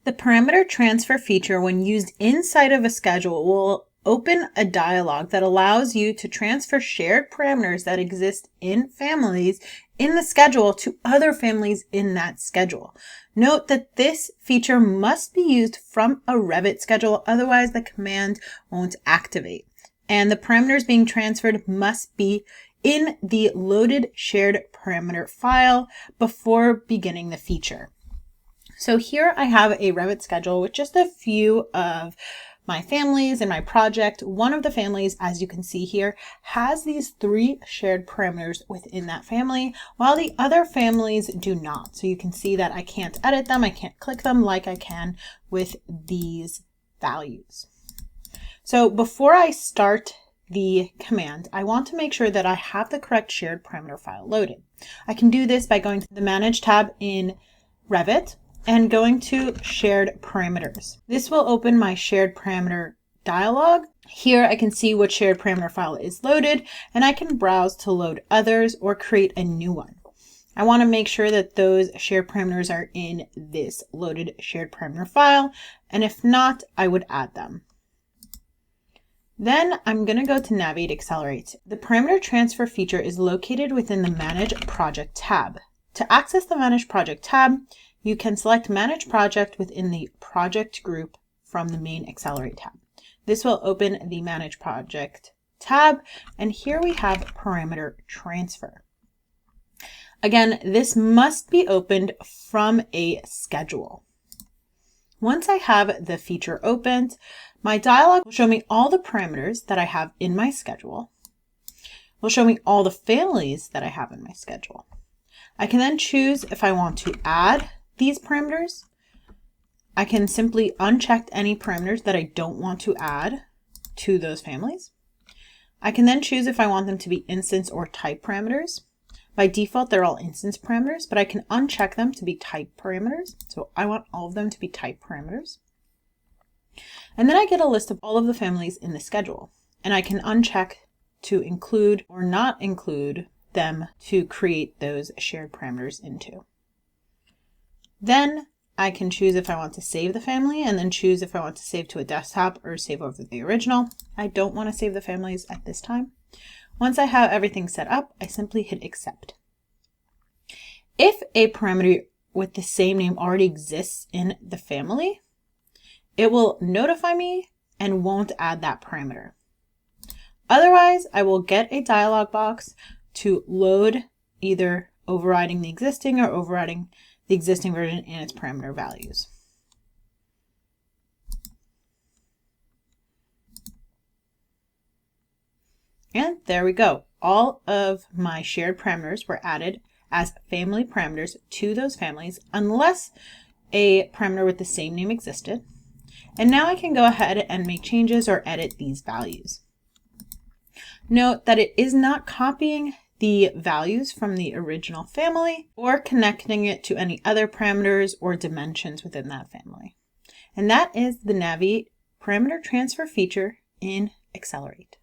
The parameter transfer feature, when used inside of a schedule, will open a dialog that allows you to transfer shared parameters that exist in families in the schedule to other families in that schedule. Note that this feature must be used from a Revit schedule, otherwise the command won't activate. And the parameters being transferred must be in the loaded shared parameter file before beginning the feature. So here I have a Revit schedule with just a few of my families in my project. One of the families, as you can see here, has these 3 shared parameters within that family, while the other families do not. So you can see that I can't edit them, I can't click them like I can with these values. So before I start the command, I want to make sure that I have the correct shared parameter file loaded. I can do this by going to the Manage tab in Revit and going to Shared Parameters. This will open my shared parameter dialog. Here I can see what shared parameter file is loaded, and I can browse to load others or create a new one. I want to make sure that those shared parameters are in this loaded shared parameter file, and if not, I would add them. Then I'm going to go to Naviate Accelerate. The parameter transfer feature is located within the Manage Project tab. To access the Manage Project tab, you can select Manage Project within the Project group from the main Accelerate tab. This will open the Manage Project tab, and here we have Parameter Transfer. Again, this must be opened from a schedule. Once I have the feature opened, my dialog will show me all the parameters that I have in my schedule. It will show me all the families that I have in my schedule. I can then choose if I want to add these parameters. I can simply uncheck any parameters that I don't want to add to those families. I can then choose if I want them to be instance or type parameters. By default, they're all instance parameters, but I can uncheck them to be type parameters. So I want all of them to be type parameters. And then I get a list of all of the families in the schedule, and I can uncheck to include or not include them to create those shared parameters into. Then I can choose if I want to save the family, and then choose if I want to save to a desktop or save over the original. I don't want to save the families at this time. Once I have everything set up, I simply hit accept. If a parameter with the same name already exists in the family, it will notify me and won't add that parameter. Otherwise, I will get a dialog box to load, either overriding the existing or overriding the existing version and its parameter values. And there we go. All of my shared parameters were added as family parameters to those families, unless a parameter with the same name existed. And now I can go ahead and make changes or edit these values. Note that it is not copying the values from the original family or connecting it to any other parameters or dimensions within that family. And that is the Naviate parameter transfer feature in Accelerate.